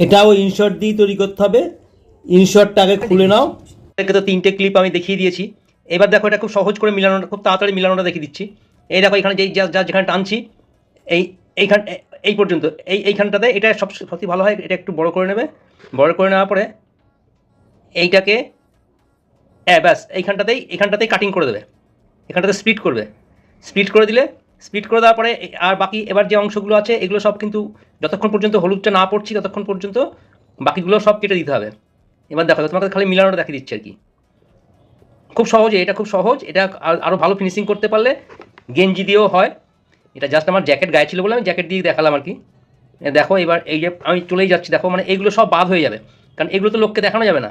এটাও ইনশর্ট দিয়ে তৈরি করতে হবে। ইনশর্টটা আগে খুলে নাও। এটাকে তো 3টে ক্লিপ আমি দেখিয়ে দিয়েছি। এবার দেখো এটা খুব সহজ করে মিলানোটা, খুব তাড়াতাড়ি মিলানোটা দেখিয়ে দিচ্ছি। এই দেখো এখানে যেই যা যেখানে টানছি এই এইখান এই পর্যন্ত এইখানটাতে এটা সবচেয়ে ভালো হয়। এটা একটু বড় করে নেবে। বড় করে নেওয়ার পরে এইটাকে ব্যাস এখানটাতেই কাটিং করে দেবে। এখানটাতে স্প্লিট করবে। স্প্লিট করে দিলে, স্প্লিট করে দেওয়ার পরে আর বাকি এবার যে অংশগুলো আছে এগুলো সব কিন্তু যতক্ষণ পর্যন্ত হলুদটা না পড়ছি ততক্ষণ পর্যন্ত বাকিগুলো সব কেটে দিতে হবে। এবার দেখো তোমাকে খালি মিলানোটা দেখিয়ে দিচ্ছে আর কি। খুব সহজে, এটা খুব সহজ। এটা আরও ভালো ফিনিশিং করতে পারলে গেঞ্জি দিয়েও হয়। এটা জাস্ট আমার জ্যাকেট গায়ে ছিল বলে আমি জ্যাকেট দিয়ে দেখালাম আর কি। দেখো এবার এই যে আমি চলেই যাচ্ছি, দেখো মানে এইগুলো সব বাদ হয়ে যাবে, কারণ এগুলো তো লোককে দেখানো যাবে না।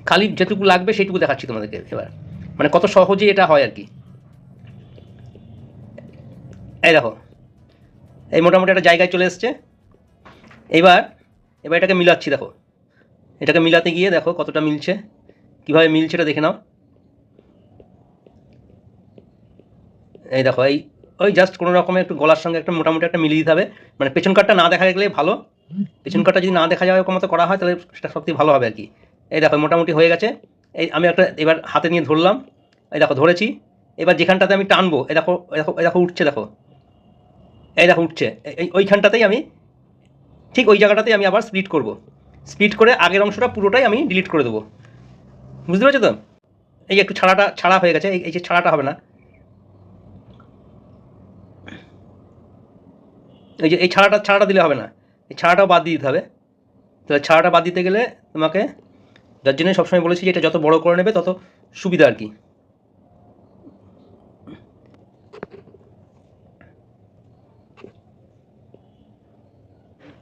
খালি যেটুকু লাগবে সেইটুকু দেখাচ্ছি তোমাদেরকে এবার, মানে কত সহজে এটা হয় আর কি। এই দেখো এই মোটামুটি একটা জায়গায় চলে এসছে। এবার এটাকে মিলাচ্ছি। দেখো এটাকে মিলাতে গিয়ে দেখো কতটা মিলছে, কীভাবে মিলছে এটা দেখে নাও। এই দেখো ওই জাস্ট কোনো রকমে একটু গলার সঙ্গে একটা মোটামুটি একটা মিলিয়ে দিতে হবে। মানে পেছন কাটটা না দেখা গেলে ভালো। পেছন কাটটা যদি না দেখা যাওয়ার মতো করা হয় তাহলে সেটা সবথেকে ভালো হবে আর কি। এই দেখো মোটামুটি হয়ে গেছে। এই আমি একটা এবার হাতে নিয়ে ধরলাম। এই দেখো ধরেছি। এবার যেখানটাতে আমি টানবো এই দেখো উঠছে। দেখো এই দেখো উঠছে। ওইখানটাতেই আমি ঠিক ওই জায়গাটাতেই আমি আবার স্প্লিট করব। স্প্লিট করে আগের অংশটা পুরোটাই আমি ডিলিট করে দেবো। বুঝতে পেরেছো তো? এই যে একটু ছাড়া হয়ে গেছে, এই যে ছাড়াটা হবে না। এই যে এই ছাড়াটা দিলে হবে না, এই ছাড়াটাও বাদ দিয়ে দিতে হবে। তাহলে ছাড়াটা বাদ দিতে গেলে তোমাকে, যার জন্য সবসময় বলেছি যে এটা যত বড় করে নেবে তত সুবিধা আর কি।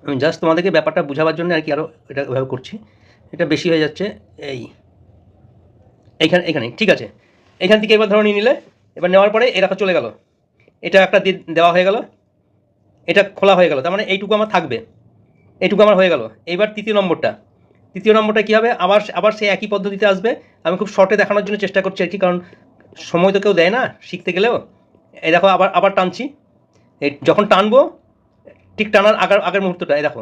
আমি জাস্ট তোমাদেরকে ব্যাপারটা বোঝাবার জন্য আর কি আরও এটা এভাবে করছি। এটা বেশি হয়ে যাচ্ছে। এইখানে ঠিক আছে। এইখান থেকে এবার ধরো নিয়ে নিলে, এবার নেওয়ার পরে এরকম চলে গেল। এটা একটা দেওয়া হয়ে গেল, এটা খোলা হয়ে গেল। তার মানে এইটুকু আমার থাকবে, এইটুকু আমার হয়ে গেল। এইবার তৃতীয় নম্বরটা কী হবে, আবার সেই একই পদ্ধতিতে আসবে। আমি খুব শর্টে দেখানোর জন্য চেষ্টা করছি আর কি, কারণ সময় তো কেউ দেয় না শিখতে গেলেও। এই দেখো আবার টানছি। এই যখন টানবো ঠিক টানার আগের মুহূর্তটা এই দেখো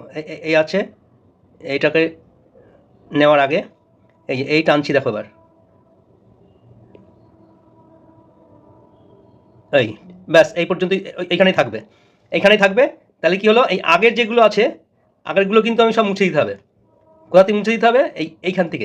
এই আছে, এইটাকে নেওয়ার আগে এই টানছি। দেখো এবার এই ব্যাস এই পর্যন্ত এইখানেই থাকবে। তাহলে কি হলো, এই আগের যেগুলো আছে আগেরগুলো কিন্তু আমি সব মুছে দিতে হবে। কোথা থেকে মুছে দিতে হবে, এইখান থেকে।